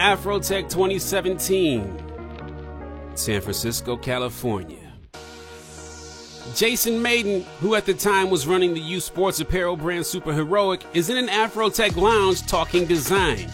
Afrotech 2017, San Francisco, California. Jason Maiden, who at the time was running the youth sports apparel brand Superheroic, is in an Afrotech lounge talking design.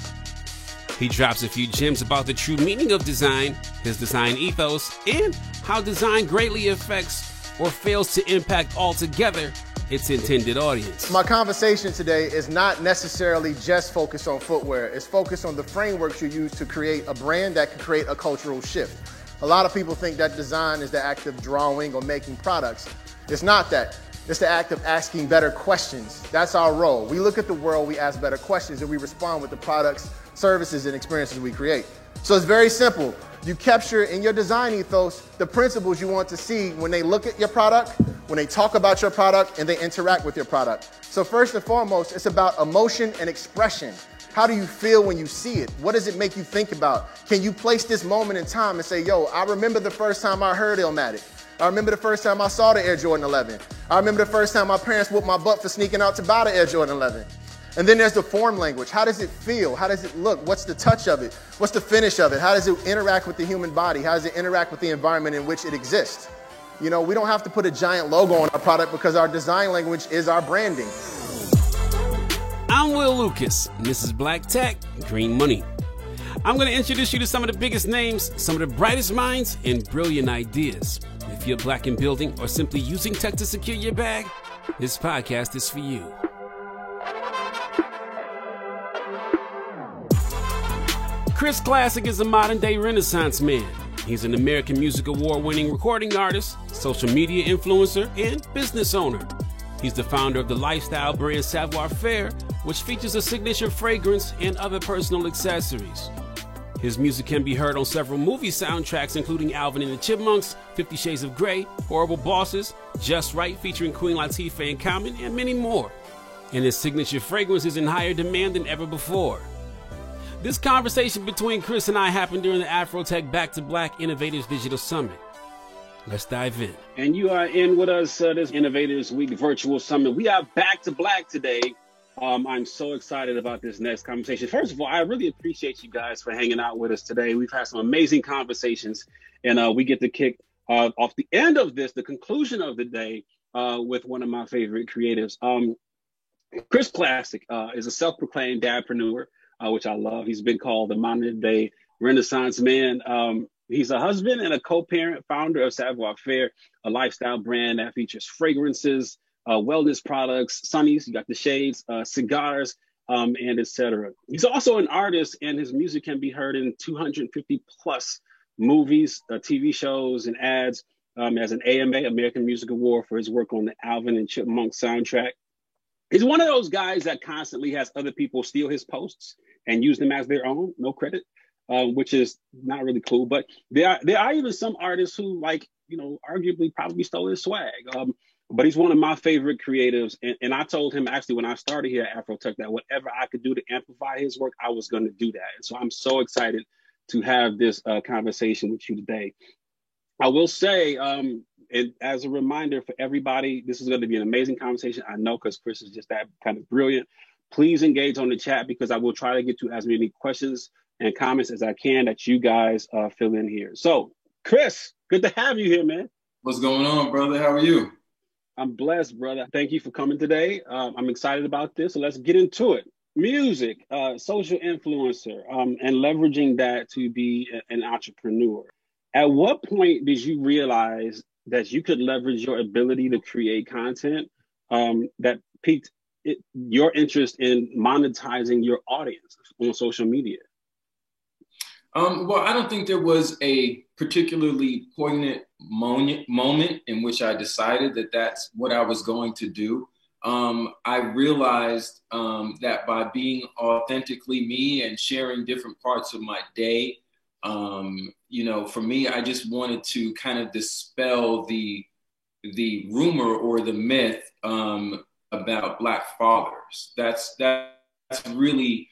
He drops a few gems about the true meaning of design, his design ethos, and how design greatly affects or fails to impact altogether its intended audience. My conversation today is not necessarily just focused on footwear. It's focused on the frameworks you use to create a brand that can create a cultural shift. A lot of people think that design is the act of drawing or making products. It's not that. It's the act of asking better questions. That's our role. We look at the world, we ask better questions, and we respond with the products, services, and experiences we create. So it's very simple. You capture in your design ethos the principles you want to see when they look at your product, when they talk about your product, and they interact with your product. So first and foremost, it's about emotion and expression. How do you feel when you see it? What does it make you think about? Can you place this moment in time and say, yo, I remember the first time I heard Illmatic. I remember the first time I saw the Air Jordan 11. I remember the first time my parents whooped my butt for sneaking out to buy the Air Jordan 11. And then there's the form language. How does it feel? How does it look? What's the touch of it? What's the finish of it? How does it interact with the human body? How does it interact with the environment in which it exists? You know, we don't have to put a giant logo on our product because our design language is our branding. I'm Will Lucas, and this is Black Tech, Green Money. I'm going to introduce you to some of the biggest names, some of the brightest minds, and brilliant ideas. If you're black in building or simply using tech to secure your bag, this podcast is for you. Chris Classic is a modern-day Renaissance man. He's an American Music Award-winning recording artist, social media influencer, and business owner. He's the founder of the lifestyle brand Savoir Faire, which features a signature fragrance and other personal accessories. His music can be heard on several movie soundtracks, including Alvin and the Chipmunks, 50 Shades of Grey, Horrible Bosses, Just Right featuring Queen Latifah and Common, and many more. And his signature fragrance is in higher demand than ever before. This conversation between Chris and I happened during the Afrotech Back to Black Innovators Digital Summit. Let's dive in. And you are in with us this Innovators Week Virtual Summit. We are back to black today. I'm so excited about this next conversation. First of all, I really appreciate you guys for hanging out with us today. We've had some amazing conversations, and we get to kick off the end of this, the conclusion of the day, with one of my favorite creatives. Chris Classic is a self-proclaimed dadpreneur, which I love. He's been called the modern-day Renaissance man. He's a husband and a co-parent, founder of Savoir Faire, a lifestyle brand that features fragrances, wellness products, sunnies, you got the shades, cigars, and etc. He's also an artist, and his music can be heard in 250 plus movies, TV shows, and ads, as an AMA, American Music Award, for his work on the Alvin and Chipmunk soundtrack. He's one of those guys that constantly has other people steal his posts and use them as their own, no credit. Which is not really cool, but there are even some artists who, like, you know, arguably probably stole his swag. But he's one of my favorite creatives, and I told him actually when I started here at Afrotech that whatever I could do to amplify his work, I was going to do that. And so I'm so excited to have this conversation with you today. I will say, and as a reminder for everybody, this is going to be an amazing conversation. I know, because Chris is just that kind of brilliant. Please engage on the chat, because I will try to get to as many questions and comments as I can that you guys fill in here. So, Chris, good to have you here, man. What's going on, brother? How are you? I'm blessed, brother. Thank you for coming today. I'm excited about this, so let's get into it. Music, social influencer, and leveraging that to be an entrepreneur. At what point did you realize that you could leverage your ability to create content that piqued your interest in monetizing your audience on social media? Well, I don't think there was a particularly poignant moment in which I decided that that's what I was going to do. I realized that by being authentically me and sharing different parts of my day, you know, for me, I just wanted to kind of dispel the rumor or the myth about Black fathers. That's really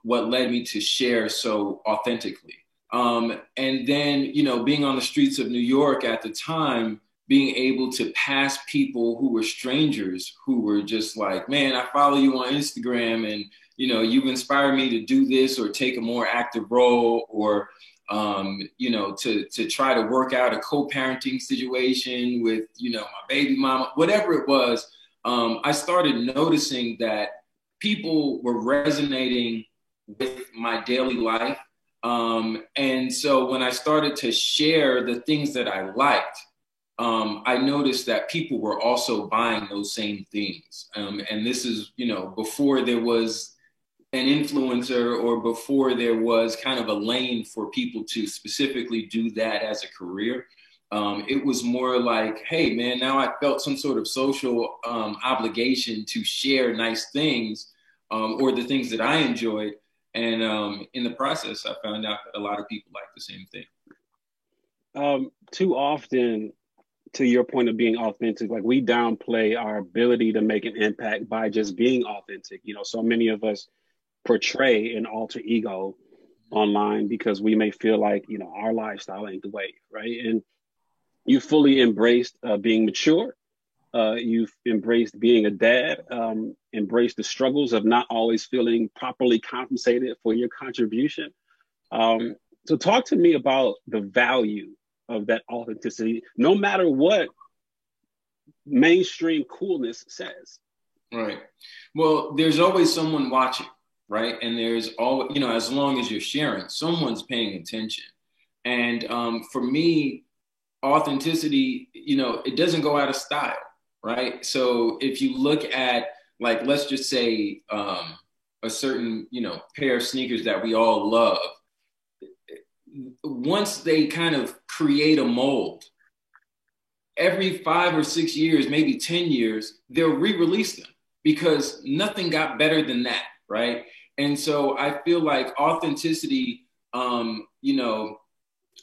what led me to share so authentically. And then, you know, being on the streets of New York at the time, being able to pass people who were strangers, who were just like, man, I follow you on Instagram, and you know, you've inspired me to do this or take a more active role, or, you know, to try to work out a co-parenting situation with, you know, my baby mama, whatever it was. I started noticing that people were resonating with my daily life. And so when I started to share the things that I liked, I noticed that people were also buying those same things. And this is, you know, before there was an influencer or before there was kind of a lane for people to specifically do that as a career. It was more like, hey, man, now I felt some sort of social obligation to share nice things or the things that I enjoyed. And in the process, I found out that a lot of people like the same thing. Too often, to your point of being authentic, like we downplay our ability to make an impact by just being authentic. You know, so many of us portray an alter ego online because we may feel like, you know, our lifestyle ain't the way, right? And you fully embraced being mature. You've embraced being a dad, embraced the struggles of not always feeling properly compensated for your contribution. So talk to me about the value of that authenticity, no matter what mainstream coolness says. Right. Well, there's always someone watching, right? And there's all, you know, as long as you're sharing, someone's paying attention. And for me, authenticity, you know, it doesn't go out of style, right? So if you look at, like, let's just say a certain, you know, pair of sneakers that we all love, once they kind of create a mold, every 5 or 6 years, maybe 10 years, they'll re-release them because nothing got better than that, right? And so I feel like authenticity, you know,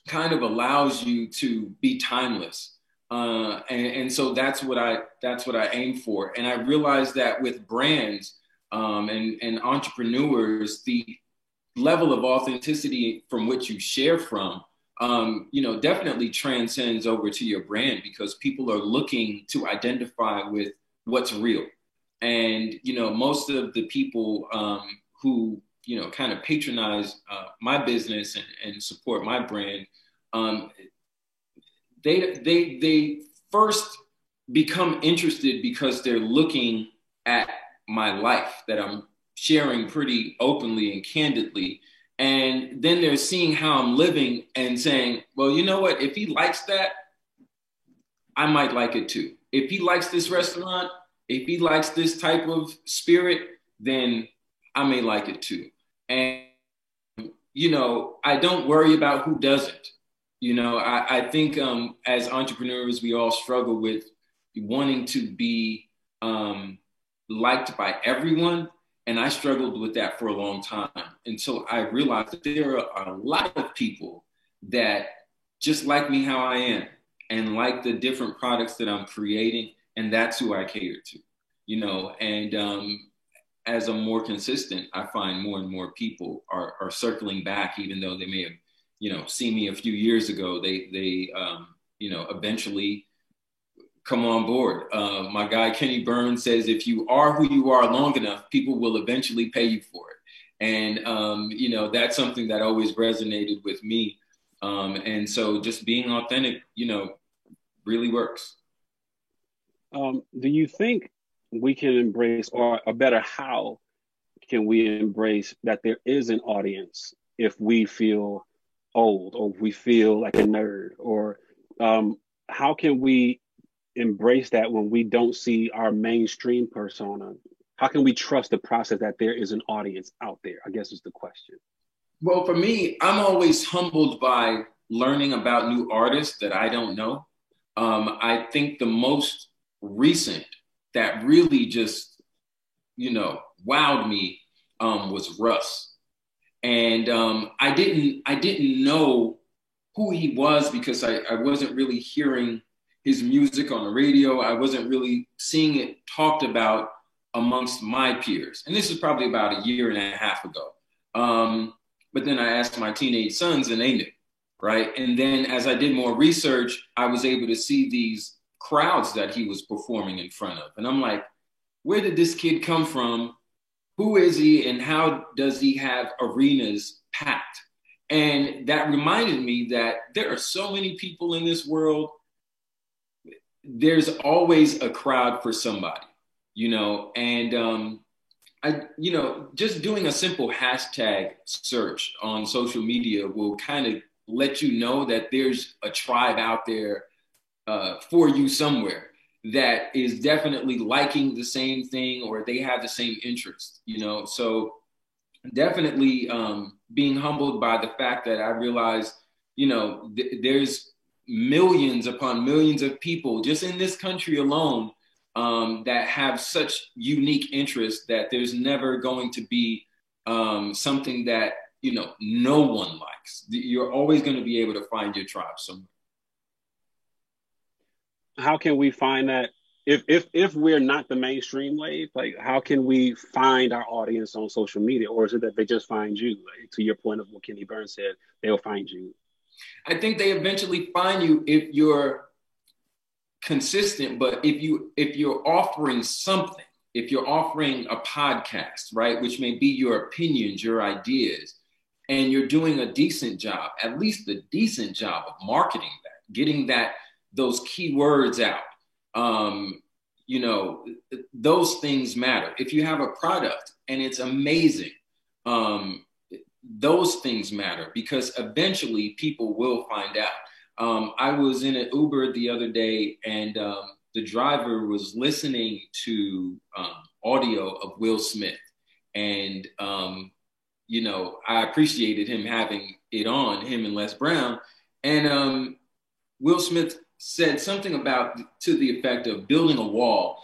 kind of allows you to be timeless. And so that's what I aim for. And I realized that with brands and entrepreneurs, the level of authenticity from which you share from, you know, definitely transcends over to your brand because people are looking to identify with what's real. And, you know, most of the people who, you know, kind of patronize my business and support my brand, they first become interested because they're looking at my life that I'm sharing pretty openly and candidly. And then they're seeing how I'm living and saying, well, you know what? If he likes that, I might like it too. If he likes this restaurant, if he likes this type of spirit, then I may like it too. And, you know, I don't worry about who doesn't. You know, I think as entrepreneurs, we all struggle with wanting to be liked by everyone. And I struggled with that for a long time until I realized that there are a lot of people that just like me how I am and like the different products that I'm creating. And that's who I cater to, you know, and as I'm more consistent, I find more and more people are circling back, even though they may have, you know, seen me a few years ago, they you know, eventually come on board. My guy, Kenny Burns, says, if you are who you are long enough, people will eventually pay you for it. And, you know, that's something that always resonated with me. And so just being authentic, you know, really works. Do you think we can embrace, or better, how can we embrace that there is an audience if we feel old or if we feel like a nerd? Or how can we embrace that when we don't see our mainstream persona? How can we trust the process that there is an audience out there, I guess is the question. Well, for me, I'm always humbled by learning about new artists that I don't know. I think the most recent that really just, you know, wowed me was Russ. And I didn't know who he was because I wasn't really hearing his music on the radio. I wasn't really seeing it talked about amongst my peers. And this is probably about a year and a half ago. But then I asked my teenage sons and they knew, right? And then as I did more research, I was able to see these crowds that he was performing in front of. And I'm like, where did this kid come from Who is he and how does he have arenas packed? And that reminded me that there are so many people in this world. There's always a crowd for somebody, and just doing a simple hashtag search on social media will kind of let you know that there's a tribe out there for you somewhere that is definitely liking the same thing or they have the same interest, So definitely being humbled by the fact that I realized, there's millions upon millions of people just in this country alone that have such unique interests that there's never going to be something that, no one likes. You're always going to be able to find your tribe somewhere. How can we find that if we're not the mainstream wave? Like, how can we find our audience on social media, or is it that they just find you? Like, to your point of what Kenny Burns said, they'll find you. I think they eventually find you if you're consistent, but if you're offering something, if you're offering a podcast, right, which may be your opinions, your ideas, and you're doing a decent job, at least a decent job of marketing that, getting those keywords out, those things matter. If you have a product and it's amazing, those things matter because eventually people will find out. I was in an Uber the other day and the driver was listening to audio of Will Smith. And, I appreciated him having it on, him and Les Brown. And Will Smith said something to the effect of building a wall.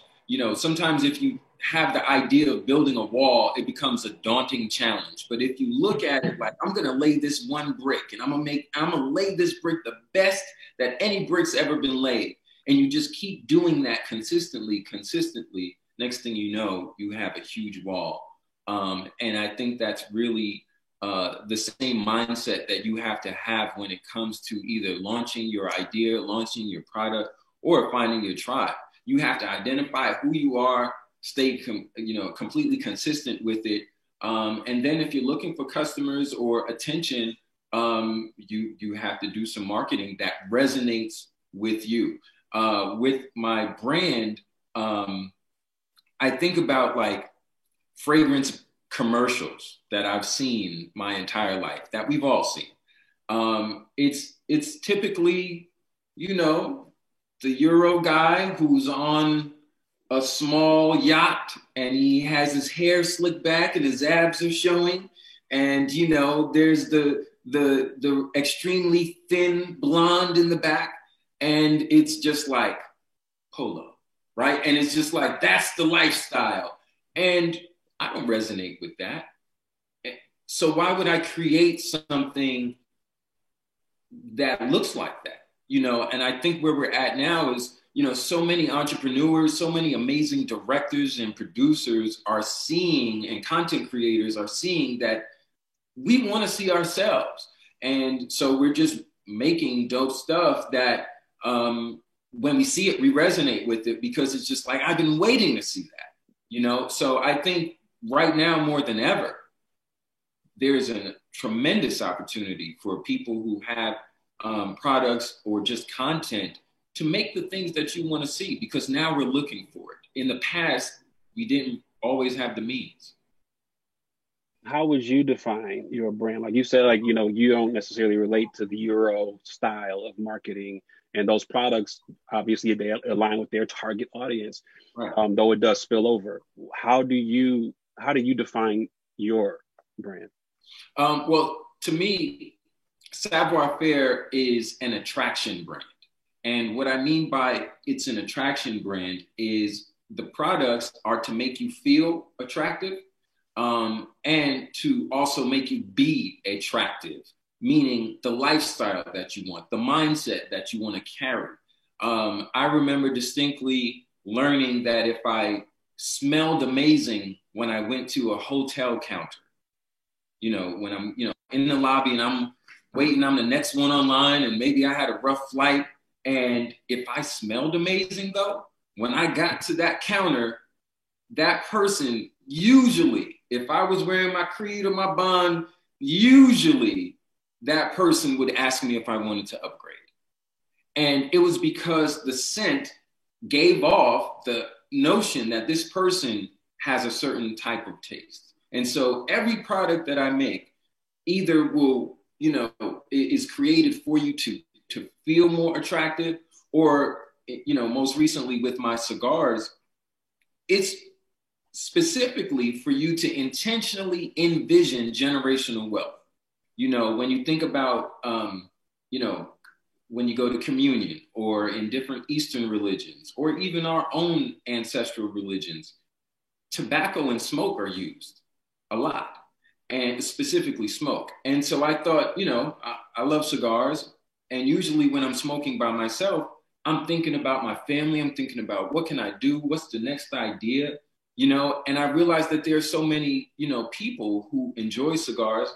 Sometimes if you have the idea of building a wall, it becomes a daunting challenge. But if you look at it like, I'm going to lay this one brick and I'm going to lay this brick the best that any brick's ever been laid. And you just keep doing that consistently, next thing you know, you have a huge wall. And I think that's really the same mindset that you have to have when it comes to either launching your idea, launching your product, or finding your tribe. You have to identify who you are, stay completely consistent with it. And then if you're looking for customers or attention, you have to do some marketing that resonates with you. With my brand, I think about like fragrance commercials that I've seen my entire life, that we've all seen. It's typically, the Euro guy who's on a small yacht and he has his hair slicked back and his abs are showing. And, there's the extremely thin blonde in the back. And it's just like polo, right? And it's just like, that's the lifestyle. And I don't resonate with that. So why would I create something that looks like that? And I think where we're at now is, so many entrepreneurs, so many amazing directors and producers are seeing, and content creators are seeing that we want to see ourselves. And so we're just making dope stuff that when we see it, we resonate with it because it's just like, I've been waiting to see that, So I think right now more than ever, there's a tremendous opportunity for people who have products or just content to make the things that you want to see, because now we're looking for it. In the past, we didn't always have the means. How would you define your brand? Like you said, you don't necessarily relate to the Euro style of marketing, and those products, obviously they align with their target audience, right. Though it does spill over. How do you define your brand? Well, to me, Savoir Faire is an attraction brand. And what I mean by it's an attraction brand is the products are to make you feel attractive and to also make you be attractive, meaning the lifestyle that you want, the mindset that you want to carry. I remember distinctly learning that if I smelled amazing when I went to a hotel counter, when I'm, in the lobby and I'm waiting, I'm the next one online and maybe I had a rough flight. And if I smelled amazing though, when I got to that counter, that person usually if I was wearing my Creed or my Bond, usually that person would ask me if I wanted to upgrade. And it was because the scent gave off the notion that this person has a certain type of taste. And so every product that I make either will, you know, is created for you to feel more attractive, or, you know, most recently with my cigars, it's specifically for you to intentionally envision generational wealth. You know, when you think about, you know, when you go to communion or in different Eastern religions, or even our own ancestral religions, tobacco and smoke are used a lot, and specifically smoke. And so I thought, you know, I love cigars. And usually when I'm smoking by myself, I'm thinking about my family. I'm thinking about what can I do? What's the next idea? You know, and I realized that there are so many, you know, people who enjoy cigars,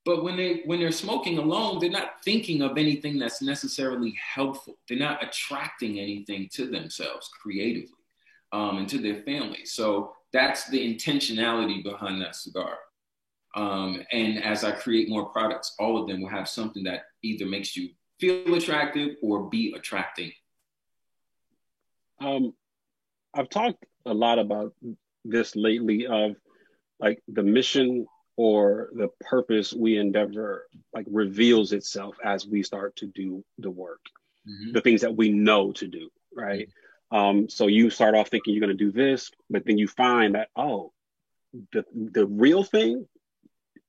but when they're smoking alone, they're not thinking of anything that's necessarily helpful. They're not attracting anything to themselves creatively, and to their family. So that's the intentionality behind that cigar. And as I create more products, all of them will have something that either makes you feel attractive or be attracting. I've talked a lot about this lately, of like the mission or the purpose we endeavor, like, reveals itself as we start to do the work, the things that we know to do, right? So you start off thinking you're going to do this, but then you find that, oh, the real thing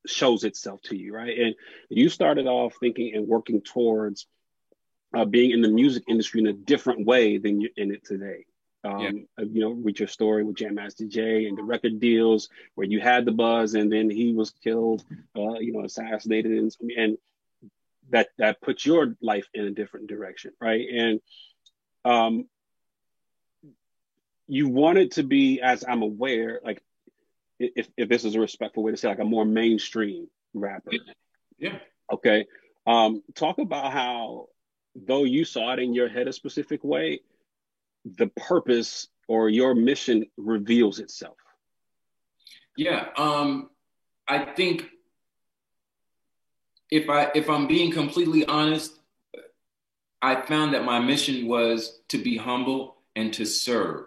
shows itself to you, right? And you started off thinking and working towards being in the music industry in a different way than you're in it today. You know, with your story with Jam Master Jay and the record deals where you had the buzz and then he was killed, you know, assassinated, and that put your life in a different direction, right? And you wanted to be, as I'm aware, like, if this is a respectful way to say, like a more mainstream rapper. Yeah. Okay. Talk about how, though you saw it in your head a specific way, the purpose or your mission reveals itself. Yeah. I think if I'm being completely honest, I found that my mission was to be humble and to serve.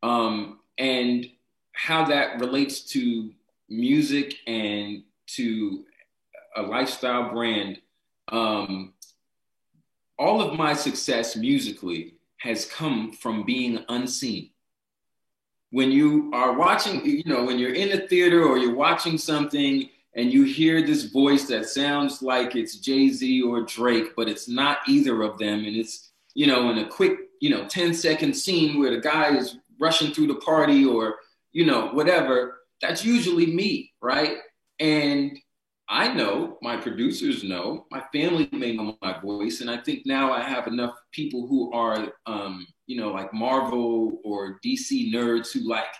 And how that relates to music and to a lifestyle brand, all of my success musically has come from being unseen. When you are watching, you know, when you're in a theater or you're watching something and you hear this voice that sounds like it's Jay-Z or Drake, but it's not either of them. And it's, you know, in a quick, you know, 10-second scene where the guy is rushing through the party or, you know, whatever, that's usually me, right? And I know, my producers know, my family may know my voice. And I think now I have enough people who are, you know, like Marvel or DC nerds who like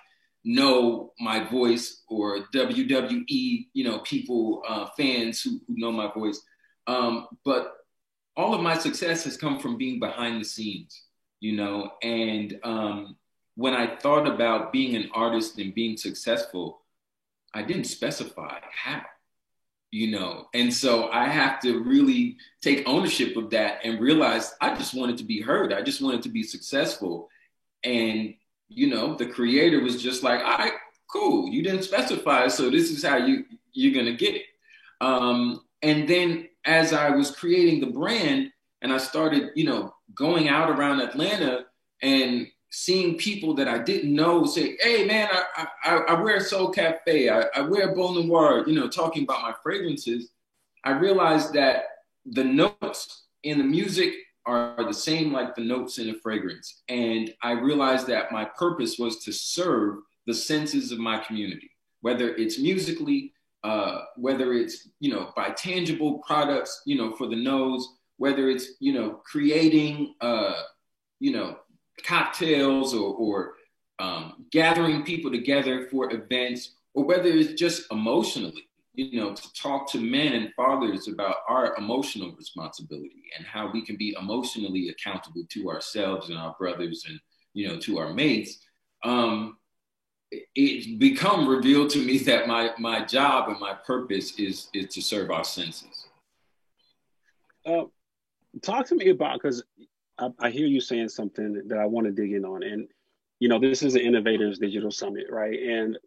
know my voice, or WWE, you know, people, fans who know my voice. But all of my success has come from being behind the scenes, you know, and when I thought about being an artist and being successful, I didn't specify how, you know, and so I have to really take ownership of that and realize I just wanted to be heard. I just wanted to be successful. And, you know, the creator was just like, all right, cool. You didn't specify, so this is how you're going to get it. And then as I was creating the brand and I started, you know, going out around Atlanta and seeing people that I didn't know say, hey, man, I wear Soul Cafe, I wear Beau Noir, you know, talking about my fragrances, I realized that the notes in the music are the same like the notes in a fragrance. And I realized that my purpose was to serve the senses of my community, whether it's musically, whether it's, you know, by tangible products, you know, for the nose, whether it's, you know, creating, you know, cocktails or gathering people together for events, or whether it's just emotionally, you know, to talk to men and fathers about our emotional responsibility and how we can be emotionally accountable to ourselves and our brothers and, you know, to our mates. it's become revealed to me that my job and my purpose is to serve our senses. Talk to me about, because I hear you saying something that I want to dig in on. And, this is the Innovators Digital Summit, right? And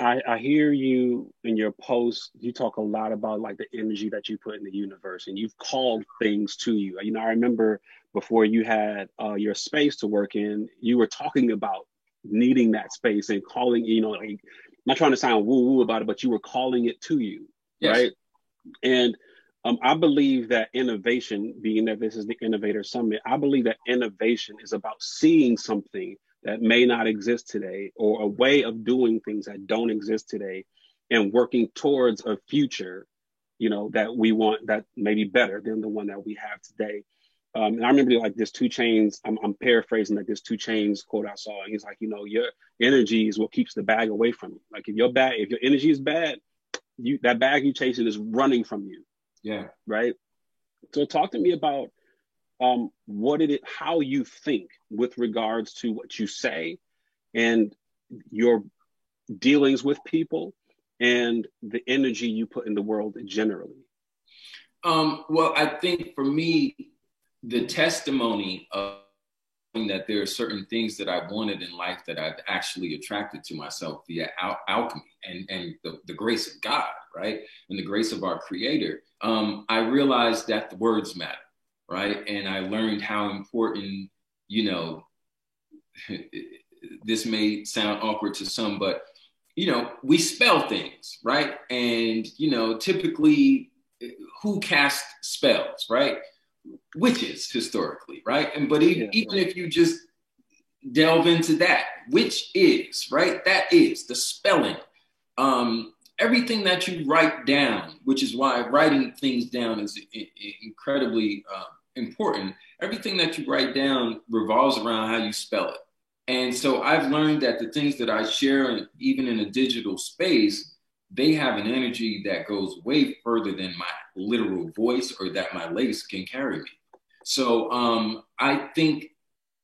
I hear you in your post, you talk a lot about like the energy that you put in the universe, and you've called things to you. I remember before you had your space to work in, you were talking about needing that space and calling, like, not trying to sound woo-woo about it, but you were calling it to you, yes. Right? And I believe that innovation, being that this is the Innovator Summit, I believe that innovation is about seeing something that may not exist today, or a way of doing things that don't exist today, and working towards a future, that we want, that may be better than the one that we have today. And I remember like this 2 Chainz, I'm paraphrasing, like this 2 Chainz quote I saw, and he's like, your energy is what keeps the bag away from you. Like if your energy is bad, that bag you chasing is running from you. Yeah. Right. So talk to me about how you think with regards to what you say and your dealings with people and the energy you put in the world generally. Well, I think for me, the testimony of that there are certain things that I wanted in life that I've actually attracted to myself via alchemy and the grace of God, right? And the grace of our Creator. I realized that the words matter, right? And I learned how important, this may sound awkward to some, but, we spell things, right? And, typically who casts spells, right? Witches historically, right? But even if you just delve into that, which is, right? That is the spelling. Everything that you write down, which is why writing things down is incredibly important. Everything that you write down revolves around how you spell it. And so I've learned that the things that I share, even in a digital space, they have an energy that goes way further than my literal voice or that my lace can carry me. So I think,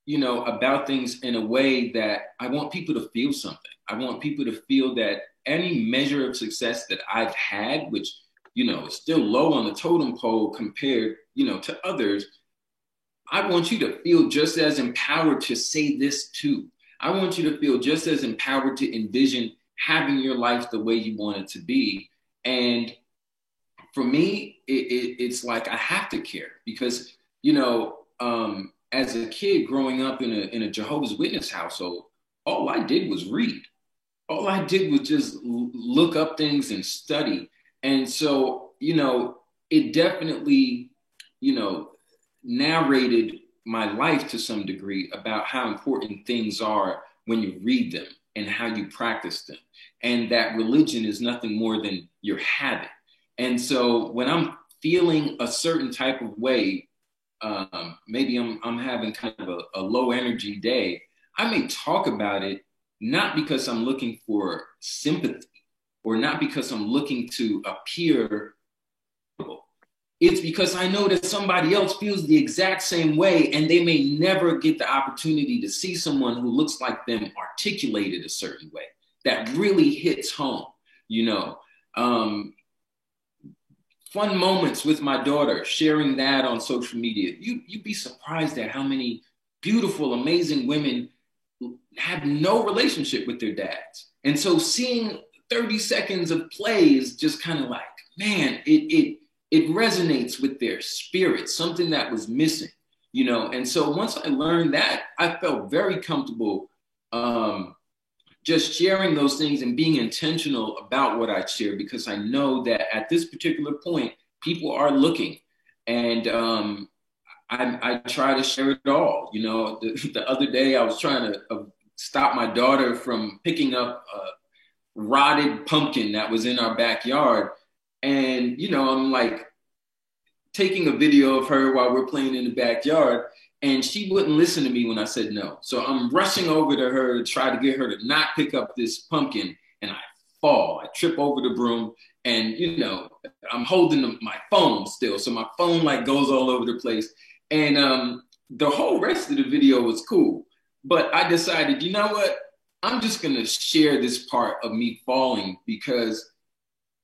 about things in a way that I want people to feel something. I want people to feel that any measure of success that I've had, which, is still low on the totem pole compared, to others, I want you to feel just as empowered to say this too. I want you to feel just as empowered to envision having your life the way you want it to be. And for me, it's like I have to care because, as a kid growing up in a Jehovah's Witness household, all I did was read. All I did was just look up things and study. And so, it definitely, narrated my life to some degree about how important things are when you read them and how you practice them. And that religion is nothing more than your habit. And so when I'm feeling a certain type of way, maybe I'm having kind of a low energy day, I may talk about it, not because I'm looking for sympathy or not because I'm looking to appear. It's because I know that somebody else feels the exact same way and they may never get the opportunity to see someone who looks like them articulated a certain way that really hits home, Fun moments with my daughter, sharing that on social media. You'd be surprised at how many beautiful, amazing women have no relationship with their dads. And so seeing 30 seconds of play is just kind of like, man, it resonates with their spirit, something that was missing, And so once I learned that, I felt very comfortable just sharing those things and being intentional about what I share, because I know that at this particular point, people are looking, and I try to share it all. The other day I was trying to stop my daughter from picking up a rotted pumpkin that was in our backyard. And, I'm like taking a video of her while we're playing in the backyard, and she wouldn't listen to me when I said no. So I'm rushing over to her to try to get her to not pick up this pumpkin, and I fall. I trip over the broom, and, I'm holding my phone still. So my phone goes all over the place. And the whole rest of the video was cool. But I decided, you know what? I'm just going to share this part of me falling because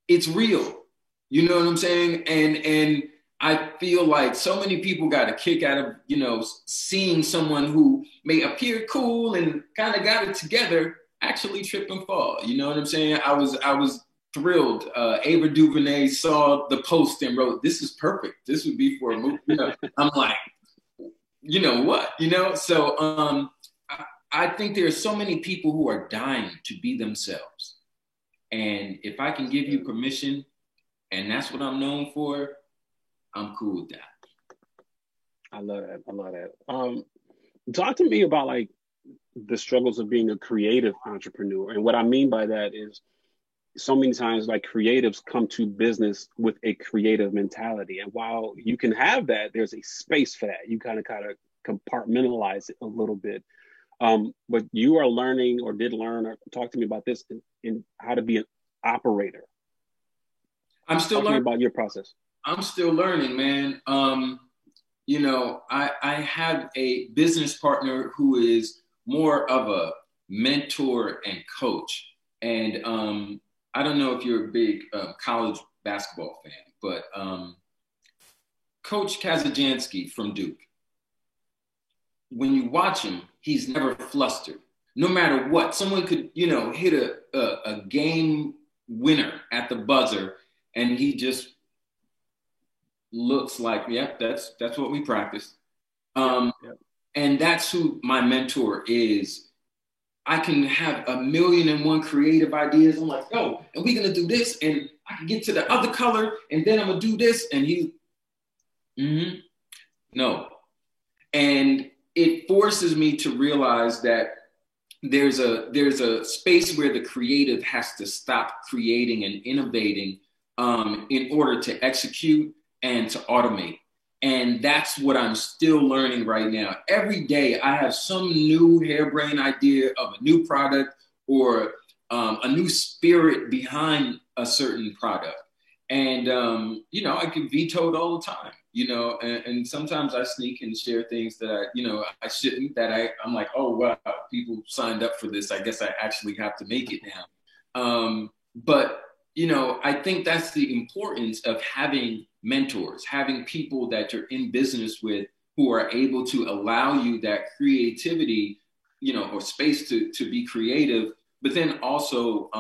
it's real. You know what I'm saying? And I feel like so many people got a kick out of, you know, seeing someone who may appear cool and kind of got it together actually trip and fall. You know what I'm saying? I was thrilled. Ava DuVernay saw the post and wrote, "This is perfect. This would be for a movie." You know, I'm like, you know what? You know, so I think there are so many people who are dying to be themselves. And if I can give you permission, and that's what I'm known for, I'm cool with that. I love that. I love that. Talk to me about like the struggles of being a creative entrepreneur. And what I mean by that is so many times like creatives come to business with a creative mentality. And while you can have that, there's a space for that. You kind of compartmentalize it a little bit. But you are learning or did learn or talk to me about this in how to be an operator. I'm still learning about your process. I'm still learning, man. You know, I have a business partner who is more of a mentor and coach. And I don't know if you're a big college basketball fan, but Coach Kazajansky from Duke, when you watch him, he's never flustered. No matter what, someone could, you know, hit a game winner at the buzzer, and he just looks like, yep, that's what we practiced. And that's who my mentor is. I can have 1,000,001 creative ideas. I'm like, oh, and we're gonna do this, and I can get to the other color, and then I'm gonna do this, and no. And it forces me to realize that there's a space where the creative has to stop creating and innovating in order to execute and to automate. And that's what I'm still learning right now. Every day I have some new harebrained idea of a new product or a new spirit behind a certain product. And, you know, I get vetoed all the time, you know, and sometimes I sneak and share things that I shouldn't, that I'm like, oh, wow, people signed up for this. I guess I actually have to make it now. But, you know, I think that's the importance of having mentors, having people that you're in business with who are able to allow you that creativity, you know, or space to be creative, but then also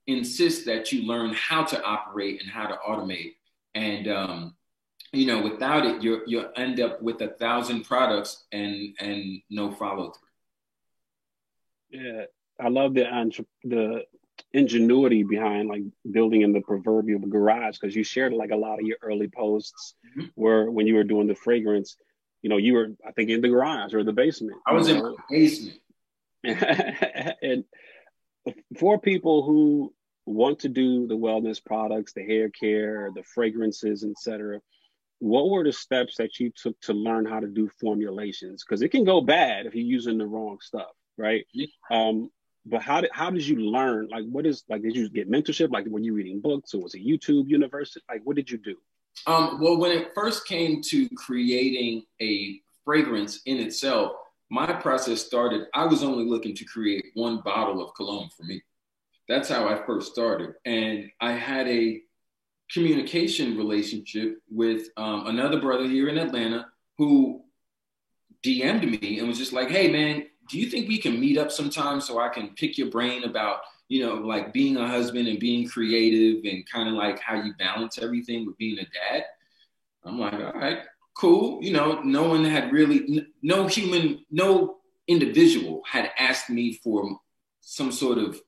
insist that you learn how to operate and how to automate. And, you know, without it, you'll end up with 1,000 products and no follow through. Yeah, I love the ingenuity behind like building in the proverbial garage, because you shared like a lot of your early posts where when you were doing the fragrance, you know, you were, I think, in the garage or the basement. I was in the basement. And for people who want to do the wellness products, the hair care, the fragrances, etc., what were the steps that you took to learn how to do formulations? Because it can go bad if you're using the wrong stuff, right? Yeah. But how did you learn? Like, what is, like, did you get mentorship? Like, were you reading books, or was it YouTube University? Like, what did you do? Well, when it first came to creating a fragrance in itself, my process started, I was only looking to create one bottle of cologne for me. That's how I first started. And I had a communication relationship with another brother here in Atlanta who DM'd me and was just like, hey, man, do you think we can meet up sometime so I can pick your brain about, you know, like being a husband and being creative and kind of like how you balance everything with being a dad? I'm like, all right, cool. You know, no one had really, no individual had asked me for some sort of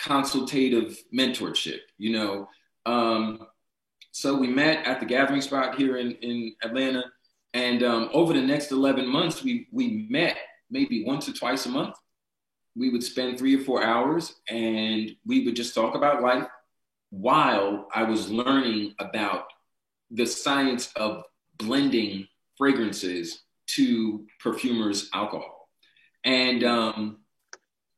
consultative mentorship, you know. So we met at the gathering spot here in Atlanta. And over the next 11 months, we met maybe once or twice a month. We would spend 3 or 4 hours and we would just talk about life while I was learning about the science of blending fragrances to perfumers' alcohol. And,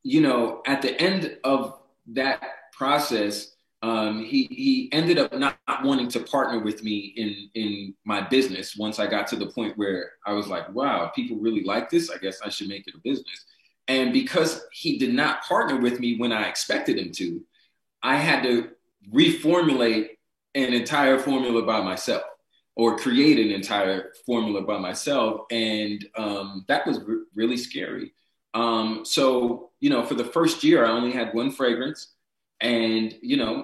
you know, at the end of that process, he ended up not wanting to partner with me in my business once I got to the point where I was like, wow, people really like this. I guess I should make it a business. And because he did not partner with me when I expected him to, I had to reformulate an entire formula by myself, or create an entire formula by myself. And that was really scary. So, for the first year, I only had one fragrance. And,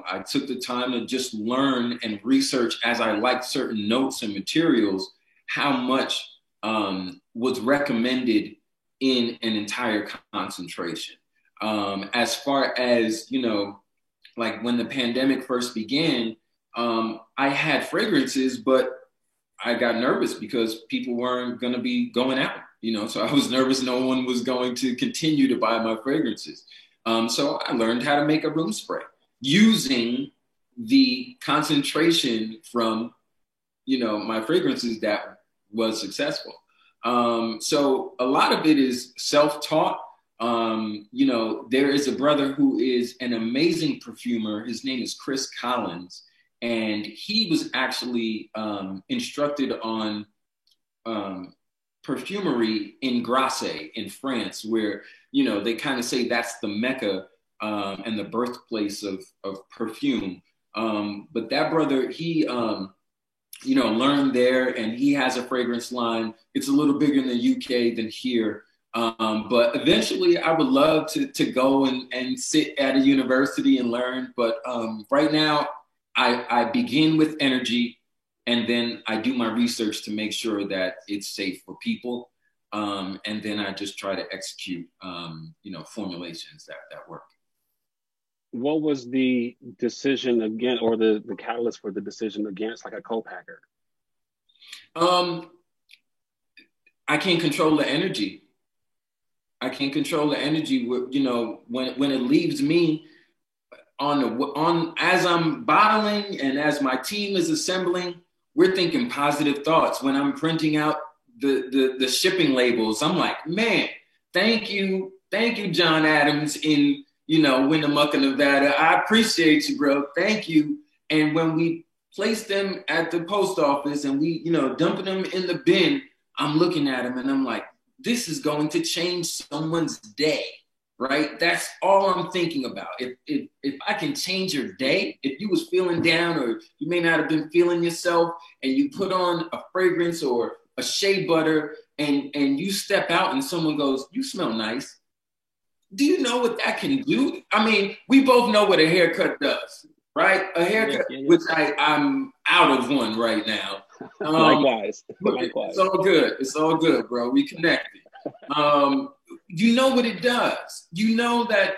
I took the time to just learn and research, as I liked certain notes and materials, how much was recommended in an entire concentration. As far as, like when the pandemic first began, I had fragrances, but I got nervous because people weren't going to be going out, so I was nervous no one was going to continue to buy my fragrances. So I learned how to make a room spray using the concentration from, my fragrances that was successful. So a lot of it is self-taught. There is a brother who is an amazing perfumer. His name is Chris Collins. And he was actually instructed on perfumery in Grasse in France, where, they kind of say that's the Mecca and the birthplace of perfume. But that brother, he, learned there, and he has a fragrance line. It's a little bigger in the UK than here. But eventually I would love to go and sit at a university and learn. But right now, I begin with energy, and then I do my research to make sure that it's safe for people. And then I just try to execute, formulations that work. What was the decision again, or the catalyst for the decision against like a co-packer? I can't control the energy. I can't control the energy. When it leaves me, as I'm bottling and as my team is assembling, we're thinking positive thoughts. When I'm printing out the shipping labels, I'm like, man, thank you, John Adams in Winnemucca, Nevada. I appreciate you, bro. Thank you. And when we place them at the post office and we dumping them in the bin, I'm looking at them and I'm like, this is going to change someone's day. Right? That's all I'm thinking about. If I can change your day, if you was feeling down or you may not have been feeling yourself, and you put on a fragrance or a shea butter and you step out and someone goes, you smell nice. Do you know what that can do? I mean, we both know what a haircut does, right? A haircut, which I'm out of one right now. Likewise. It's all good. It's all good, bro. We connected. You know what it does. You know that,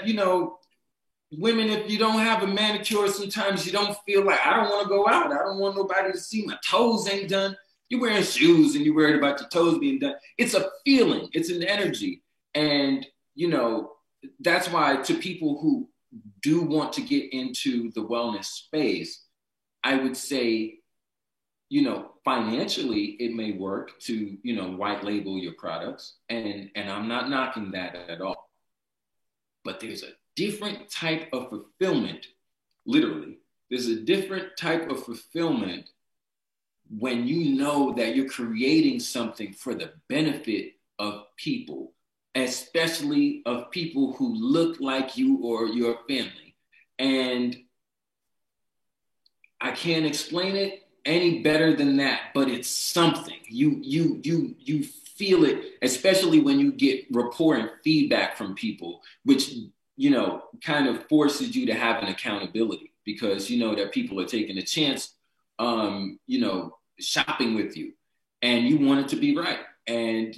women, if you don't have a manicure, sometimes you don't feel like, I don't want to go out. I don't want nobody to see my toes ain't done. You're wearing shoes and you're worried about your toes being done. It's a feeling. It's an energy. And, that's why to people who do want to get into the wellness space, I would say, financially, it may work to, white label your products. And I'm not knocking that at all. But there's a different type of fulfillment, literally. There's a different type of fulfillment when you know that you're creating something for the benefit of people, especially of people who look like you or your family. And I can't explain it any better than that, but it's something. You feel it, especially when you get rapport and feedback from people, which, kind of forces you to have an accountability, because that people are taking a chance, shopping with you, and you want it to be right. And,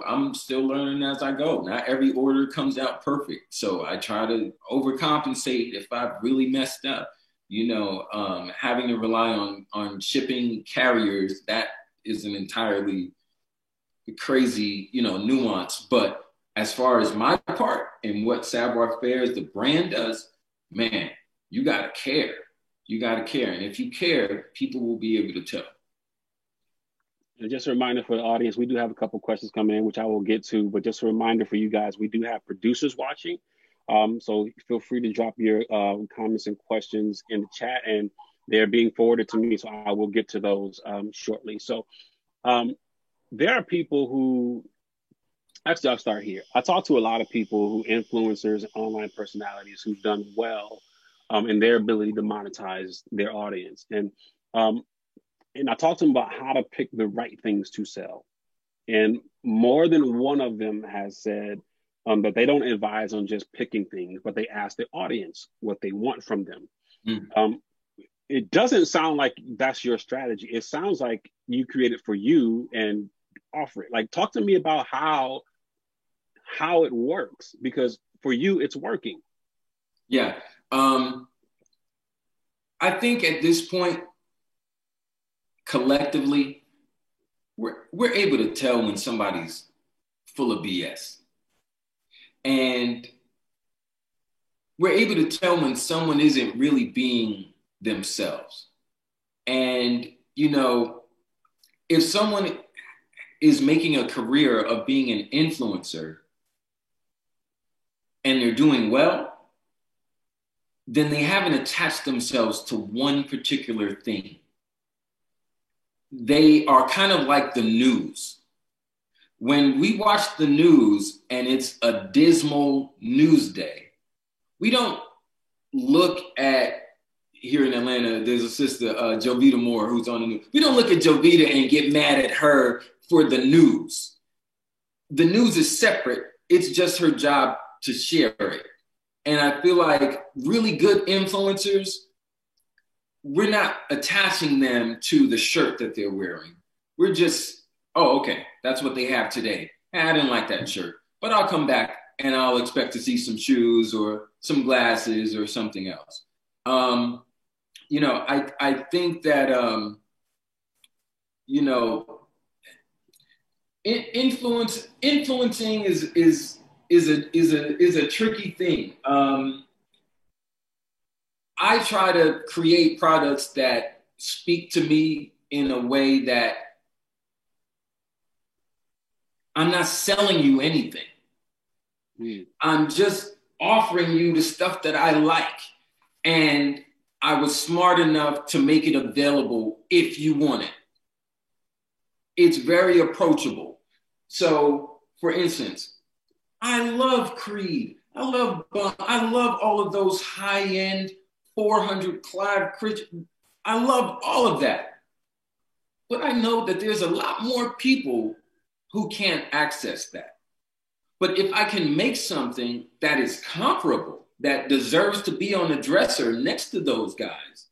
I'm still learning as I go. Not every order comes out perfect. So I try to overcompensate if I've really messed up. Having to rely on shipping carriers, that is an entirely crazy, nuance. But as far as my part and what Savoir Faire, the brand, does, man, you got to care. You got to care. And if you care, people will be able to tell. And just a reminder for the audience, we do have a couple questions coming in, which I will get to. But just a reminder for you guys, we do have producers watching. So feel free to drop your comments and questions in the chat, and they're being forwarded to me. So I will get to those shortly. So there are people who Actually, I'll start here. I talk to a lot of people who influencers and online personalities who've done well in their ability to monetize their audience. Um, and I talk to them about how to pick the right things to sell. And more than one of them has said that they don't advise on just picking things, but they ask the audience what they want from them. Mm. It doesn't sound like that's your strategy. It sounds like you create it for you and offer it. Like, talk to me about how it works, because for you, it's working. Yeah. I think at this point, collectively, we're able to tell when somebody's full of BS. And we're able to tell when someone isn't really being themselves. And, you know, if someone is making a career of being an influencer and they're doing well, then they haven't attached themselves to one particular thing. They are kind of like the news. When we watch the news and it's a dismal news day, we don't look at, here in Atlanta, there's a sister, Jovita Moore, who's on the news. We don't look at Jovita and get mad at her for the news. The news is separate. It's just her job to share it. And I feel like really good influencers, we're not attaching them to the shirt that they're wearing. We're just, oh, okay, that's what they have today. I didn't like that shirt, but I'll come back and I'll expect to see some shoes or some glasses or something else. You know, I think that, you know, influencing is a tricky thing. I try to create products that speak to me in a way that I'm not selling you anything. I'm just offering you the stuff that I like. And I was smart enough to make it available if you want it. It's very approachable. So, for instance, I love Creed. I love all of those high-end 400 Clive Christian. I love all of that. But I know that there's a lot more people who can't access that. But if I can make something that is comparable, that deserves to be on the dresser next to those guys,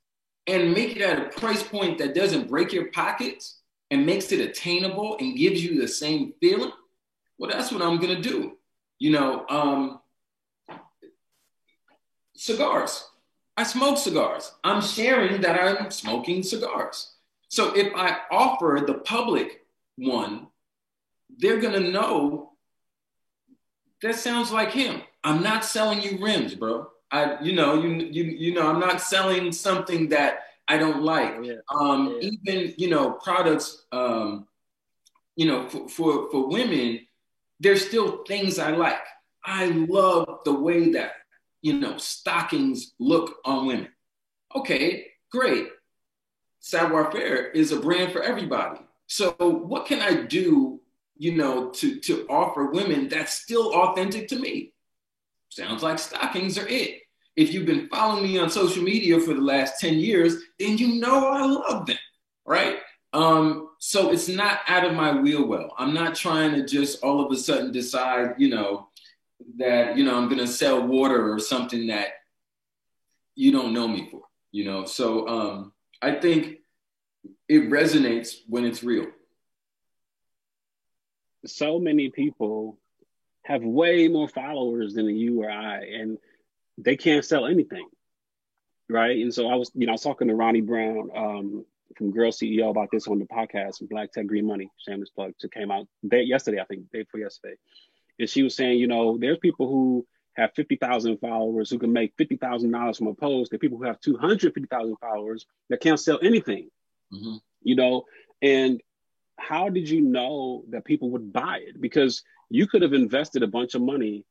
and make it at a price point that doesn't break your pockets and makes it attainable and gives you the same feeling, well, that's what I'm gonna do. You know, cigars. I smoke cigars. I'm sharing that I'm smoking cigars. So if I offer the public one, they're gonna know that sounds like him. I'm not selling you rims, bro. You know, I'm not selling something that I don't like. Even, you know, products, you know, for women, there's still things I like. I love the way that, you know, stockings look on women. Okay, great. Savoir Faire is a brand for everybody. So what can I do, you know, to offer women that's still authentic to me? Sounds like stockings are it. If you've been following me on social media for the last 10 years, then you know I love them, right? So it's not out of my wheel well. I'm not trying to just all of a sudden decide, you know, that, you know, I'm going to sell water or something that you don't know me for, you know? So I think it resonates when it's real. So many people have way more followers than you or I, and they can't sell anything, right? And so I was talking to Ronnie Brown from Girl CEO about this on the podcast, Black Tech Green Money, shameless plug, that came out yesterday, I think, day before yesterday. And she was saying, you know, there's people who have 50,000 followers who can make $50,000 from a post. There are people who have 250,000 followers that can't sell anything, you know? And how did you know that people would buy it? Because you could have invested a bunch of money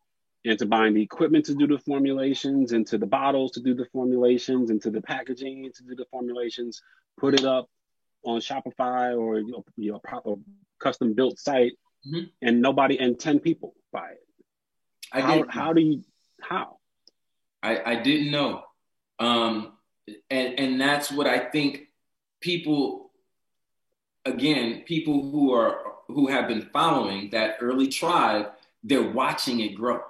into buying the equipment to do the formulations, into the bottles to do the formulations, into the packaging to do the formulations, put it up on Shopify or your proper custom built site, and 10 people buy it. How? I didn't know. And that's what I think people who have been following that early tribe, they're watching it grow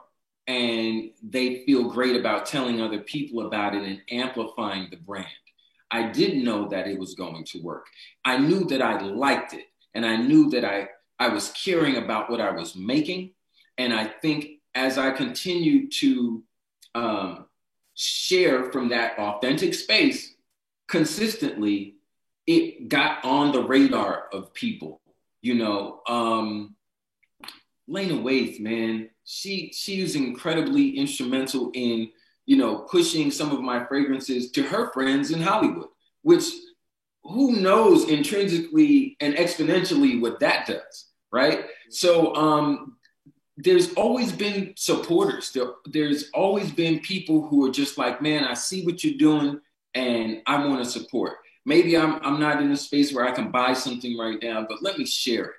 and they feel great about telling other people about it and amplifying the brand. I didn't know that it was going to work. I knew that I liked it and I knew that I was caring about what I was making. And I think as I continued to share from that authentic space consistently, it got on the radar of people. Lena Waithe, man, she was incredibly instrumental in, pushing some of my fragrances to her friends in Hollywood, which who knows intrinsically and exponentially what that does, right? So there's always been supporters. There's always been people who are just like, man, I see what you're doing and I want to support. Maybe I'm not in a space where I can buy something right now, but let me share it.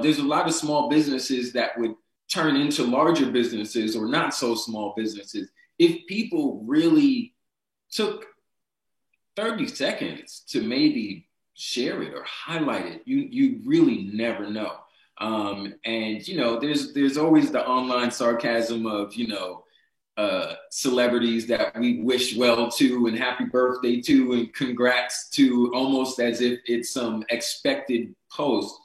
There's a lot of small businesses that would turn into larger businesses or not so small businesses if people really took 30 seconds to maybe share it or highlight it. You really never know. And there's always the online sarcasm of celebrities that we wish well to and happy birthday to and congrats to, almost as if it's some expected post.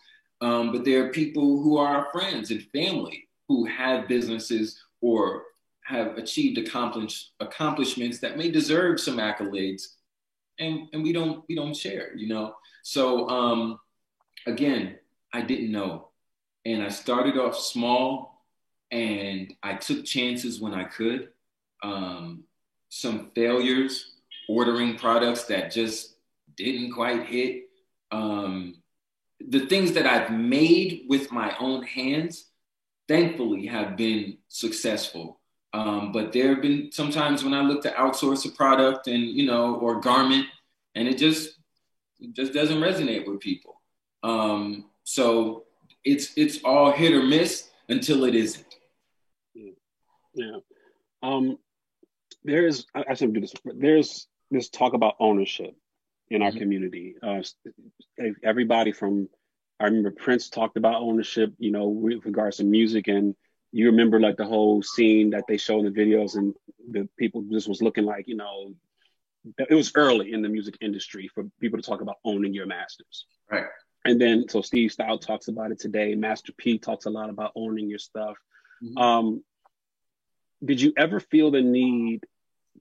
But there are people who are our friends and family who have businesses or have achieved accomplishments that may deserve some accolades, and we don't share. So again, I didn't know. And I started off small and I took chances when I could. Some failures, ordering products that just didn't quite hit. The things that I've made with my own hands, thankfully, have been successful. But there have been some times when I look to outsource a product and, or garment, and it just doesn't resonate with people. So it's all hit or miss until it isn't. Yeah. I shouldn't do this, but there's this talk about ownership in our community. Everybody I remember Prince talked about ownership, with regards to music, and you remember like the whole scene that they show in the videos, and the people just was looking like, it was early in the music industry for people to talk about owning your masters. Right. And then, so Steve Stoute talks about it today. Master P talks a lot about owning your stuff. Did you ever feel the need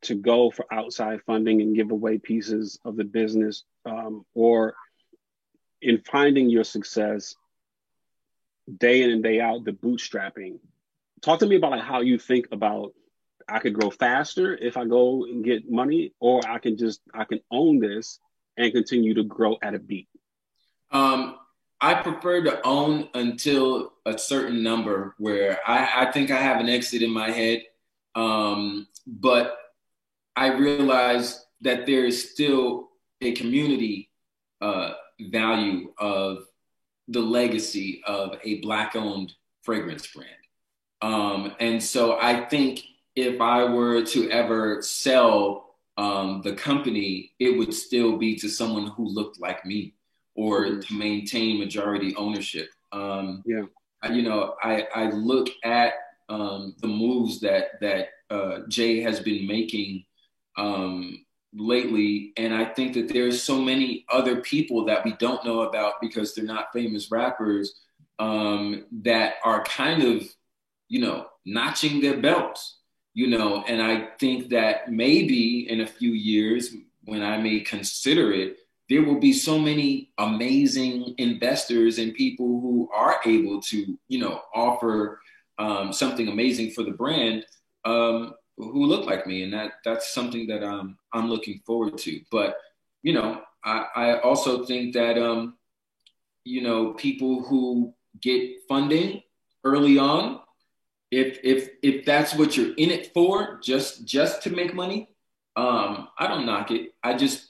to go for outside funding and give away pieces of the business, or in finding your success day in and day out, the bootstrapping? Talk to me about like how you think about, I could grow faster if I go and get money, or I can own this and continue to grow at a beat. I prefer to own until a certain number where I think I have an exit in my head. But I realize that there is still a community value of the legacy of a Black-owned fragrance brand. And so I think if I were to ever sell the company, it would still be to someone who looked like me, or to maintain majority ownership. I look at the moves that Jay has been making lately, and I think that there's so many other people that we don't know about because they're not famous rappers that are kind of, notching their belts, and I think that maybe in a few years when I may consider it, there will be so many amazing investors and people who are able to, offer something amazing for the brand who look like me. And that's something that I'm looking forward to. But, I also think that, people who get funding early on, if that's what you're in it for, just to make money, I don't knock it. I just,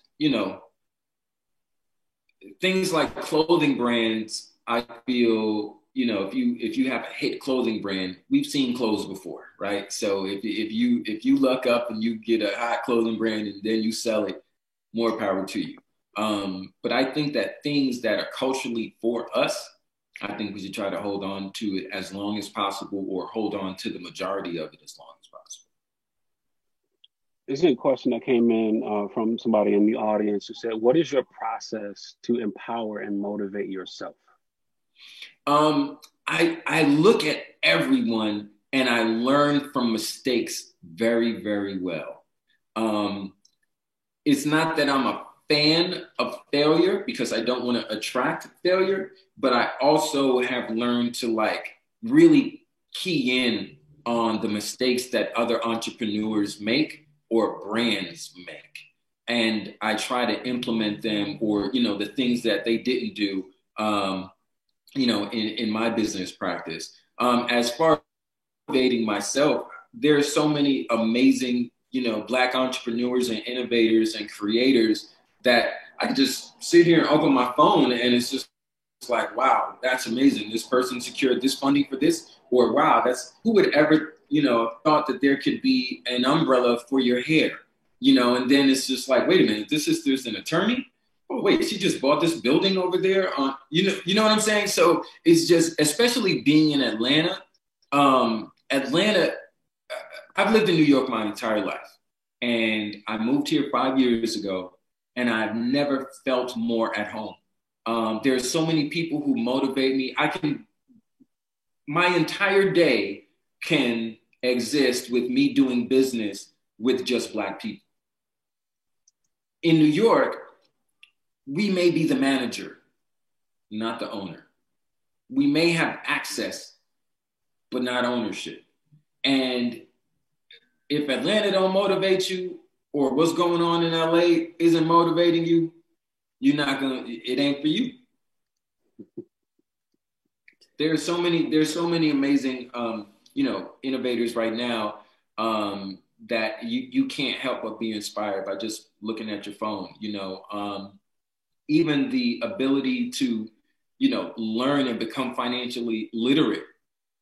things like clothing brands, I feel you know, if you have a hit clothing brand, we've seen clothes before, right? So if you luck up and you get a hot clothing brand and then you sell it, more power to you. But I think that things that are culturally for us, I think we should try to hold on to it as long as possible, or hold on to the majority of it as long as possible. This is a question that came in from somebody in the audience who said, what is your process to empower and motivate yourself? I look at everyone and I learn from mistakes very, very well. It's not that I'm a fan of failure, because I don't want to attract failure, but I also have learned to like really key in on the mistakes that other entrepreneurs make or brands make. And I try to implement them, or, you know, the things that they didn't do, you know, in my business practice. As far as motivating myself, there are so many amazing, you know, Black entrepreneurs and innovators and creators that I can just sit here and open my phone and it's like, wow, that's amazing. This person secured this funding for this, or wow, who would ever, you know, thought that there could be an umbrella for your hair, you know, and then it's just like, wait a minute, there's an attorney. Oh, wait, she just bought this building over there you know what I'm saying? So it's just, especially being in Atlanta, Atlanta, I've lived in New York my entire life, and I moved here 5 years ago, and I've never felt more at home. There's so many people who motivate me. My entire day can exist with me doing business with just Black people. In New York, we may be the manager, not the owner. We may have access, but not ownership. And if Atlanta don't motivate you, or what's going on in LA isn't motivating you, it ain't for you. There's so many amazing, you know, innovators right now that you can't help but be inspired by just looking at your phone, you know. Even the ability to, you know, learn and become financially literate,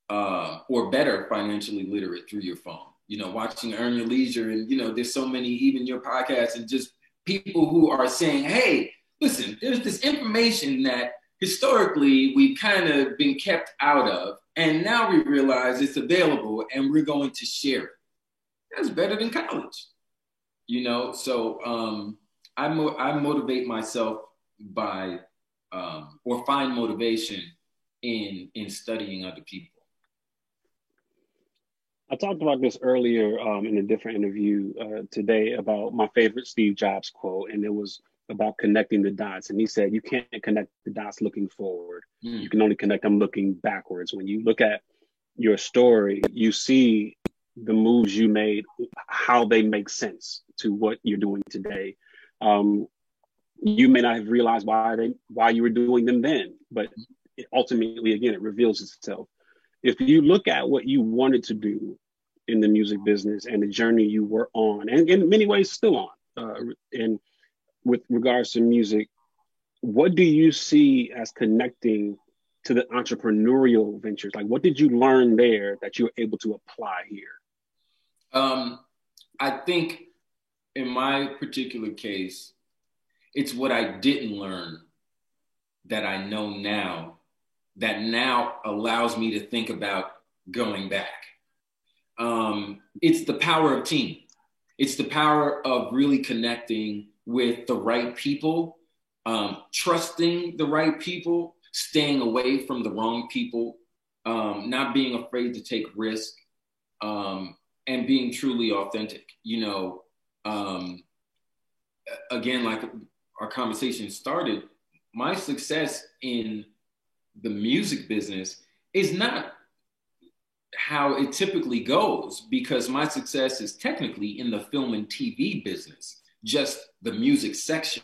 or better financially literate through your phone. You know, watching Earn Your Leisure, and, you know, there's so many, even your podcasts, and just people who are saying, hey, listen, there's this information that historically we've kind of been kept out of, and now we realize it's available and we're going to share it. That's better than college, you know? So I motivate myself by, or find motivation in studying other people. I talked about this earlier in a different interview today about my favorite Steve Jobs quote, and it was about connecting the dots. And he said, you can't connect the dots looking forward. You can only connect them looking backwards. When you look at your story, you see the moves you made, how they make sense to what you're doing today. You may not have realized why you were doing them then, but ultimately, again, it reveals itself. If you look at what you wanted to do in the music business and the journey you were on, and in many ways still on, and with regards to music, what do you see as connecting to the entrepreneurial ventures? Like, what did you learn there that you were able to apply here? I think in my particular case, it's what I didn't learn that I know now, that now allows me to think about going back. It's the power of team. It's the power of really connecting with the right people, trusting the right people, staying away from the wrong people, not being afraid to take risk, and being truly authentic. You know, again, like our conversation started, my success in the music business is not how it typically goes, because my success is technically in the film and TV business, just the music section,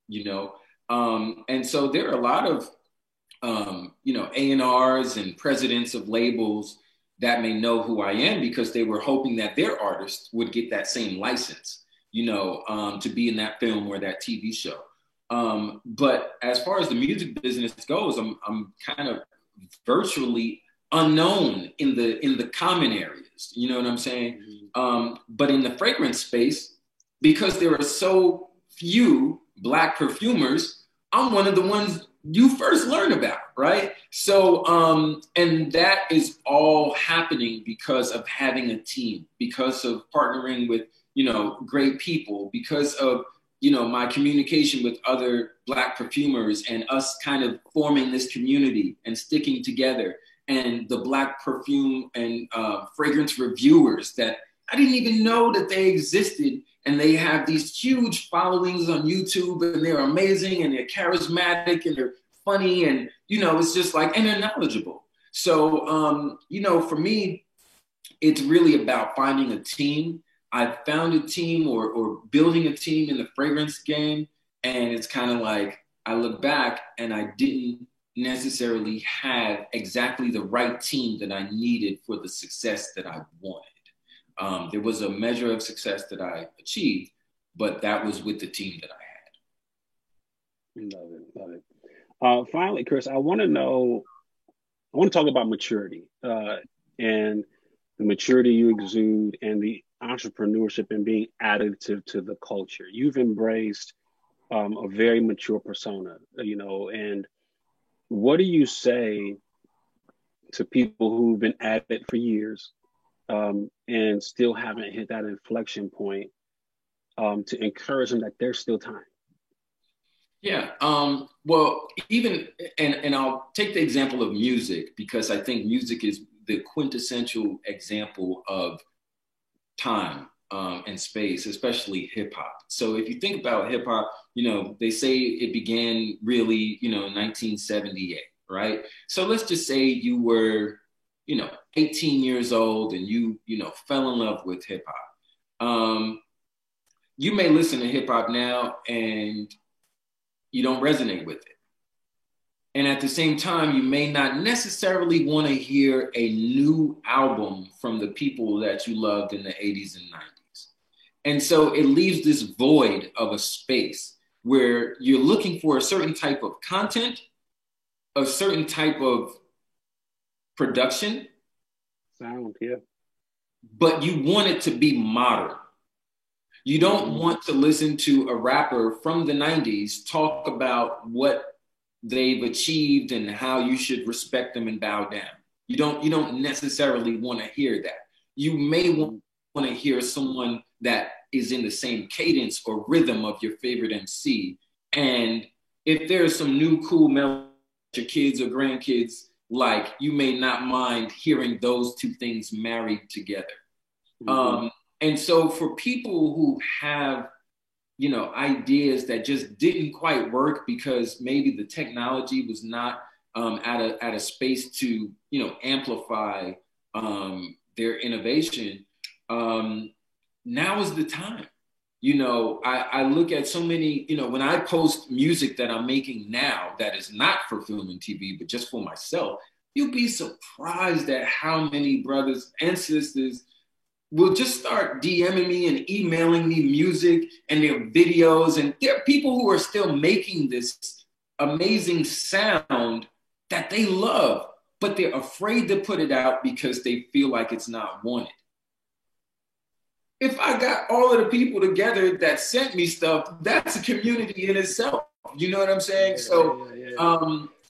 you know? And so there are a lot of, you know, A&Rs and presidents of labels that may know who I am because they were hoping that their artist would get that same license, you know, to be in that film or that TV show. But as far as the music business goes, I'm kind of virtually unknown in the common areas. You know what I'm saying? But in the fragrance space, because there are so few Black perfumers, I'm one of the ones you first learn about, right? So, and that is all happening because of having a team, because of partnering with, you know, great people, because of, you know, my communication with other Black perfumers and us kind of forming this community and sticking together, and the Black perfume and fragrance reviewers that I didn't even know that they existed. And they have these huge followings on YouTube, and they're amazing, and they're charismatic, and they're funny, and, you know, it's just like, and they're knowledgeable. So, you know, for me, it's really about finding a team. I found a team or building a team in the fragrance game. And it's kind of like, I look back and I didn't necessarily have exactly the right team that I needed for the success that I wanted. There was a measure of success that I achieved, but that was with the team that I had. Love it, love it. Finally, Chris, I want to talk about maturity and the maturity you exude and the entrepreneurship and being additive to the culture. You've embraced a very mature persona, you know, and what do you say to people who've been at it for years and still haven't hit that inflection point to encourage them that there's still time? Yeah. Well, even, and I'll take the example of music, because I think music is the quintessential example of time and space, especially hip hop. So if you think about hip hop, you know, they say it began really, you know, in 1978, right? So let's just say you were, you know, 18 years old and you know, fell in love with hip hop. You may listen to hip hop now and you don't resonate with it. And at the same time, you may not necessarily want to hear a new album from the people that you loved in the 80s and 90s. And so it leaves this void of a space where you're looking for a certain type of content, a certain type of production. Sound, yeah. But you want it to be modern. You don't want to listen to a rapper from the 90s talk about what they've achieved and how you should respect them and bow down. You don't necessarily want to hear that. You may want to hear someone that is in the same cadence or rhythm of your favorite MC. And if there's some new cool melody your kids or grandkids like, you may not mind hearing those two things married together. And so for people who have, you know, ideas that just didn't quite work because maybe the technology was not at a space to, you know, amplify their innovation, now is the time. You know, I look at so many, you know, when I post music that I'm making now that is not for film and TV, but just for myself, you'll be surprised at how many brothers and sisters will just start DMing me and emailing me music and their videos. And there are people who are still making this amazing sound that they love, but they're afraid to put it out because they feel like it's not wanted. If I got all of the people together that sent me stuff, that's a community in itself. You know what I'm saying?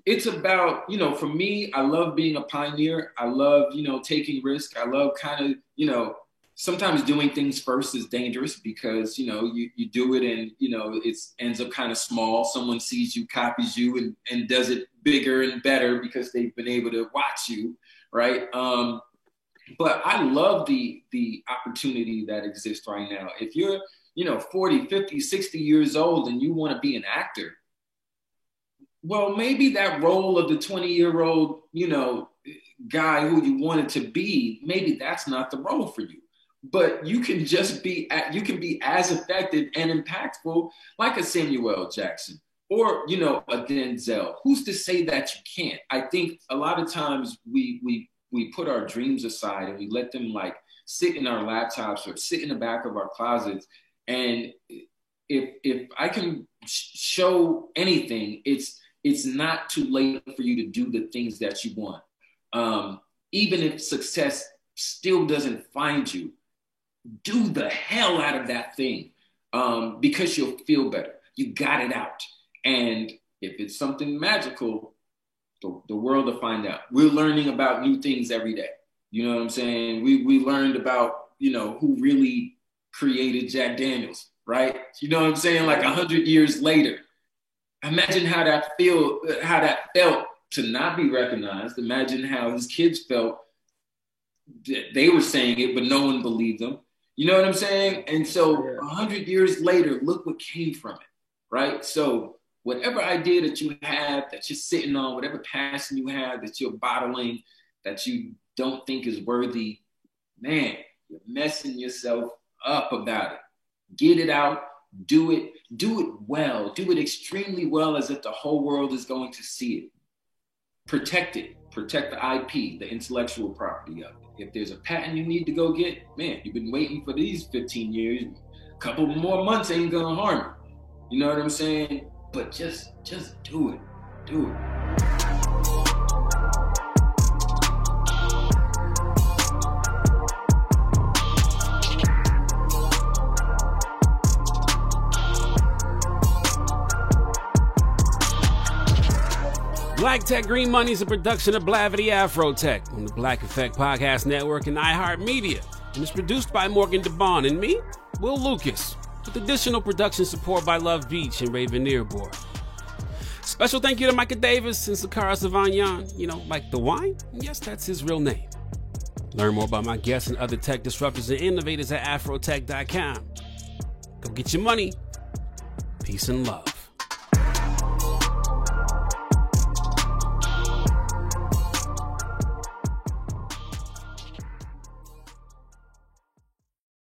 It's about, you know, for me, I love being a pioneer. I love, you know, taking risk. I love kind of, you know, sometimes doing things first is dangerous because, you know, you do it and, you know, it ends up kind of small. Someone sees you, copies you, and does it bigger and better because they've been able to watch you, right? But I love the opportunity that exists right now. If you're, you know, 40, 50, 60 years old and you want to be an actor, well, maybe that role of the 20-year-old, you know, guy who you wanted to be, maybe that's not the role for you. But you can just be, you can be as effective and impactful like a Samuel Jackson or, you know, a Denzel. Who's to say that you can't? I think a lot of times we put our dreams aside and we let them like sit in our laptops or sit in the back of our closets. And if I can show anything, it's it's not too late for you to do the things that you want. Even if success still doesn't find you, do the hell out of that thing, because you'll feel better. You got it out. And if it's something magical, the world will find out. We're learning about new things every day. You know what I'm saying? We learned about, who really created Jack Daniels, right? You know what I'm saying? Like 100 years later. Imagine how that felt to not be recognized. Imagine how his kids felt. They were saying it, but no one believed them. You know what I'm saying? And so 100 years later, look what came from it, right? So whatever idea that you have, that you're sitting on, whatever passion you have that you're bottling, that you don't think is worthy, man, you're messing yourself up about it. Get it out. Do it well. Do it extremely well, as if the whole world is going to see it. Protect it. Protect the IP, the intellectual property of it. If there's a patent you need to go get, man, you've been waiting for these 15 years. A couple more months ain't gonna harm you. You know what I'm saying? But just do it. Do it. Black Tech Green Money is a production of Blavity Afrotech on the Black Effect Podcast Network and iHeartMedia, and it's produced by Morgan DeBon and me, Will Lucas, with additional production support by Love Beach and Raven Nearboard. Special thank you to Micah Davis and Sakara Savanyan, like the wine? Yes, that's his real name. Learn more about my guests and other tech disruptors and innovators at afrotech.com. Go get your money. Peace and love.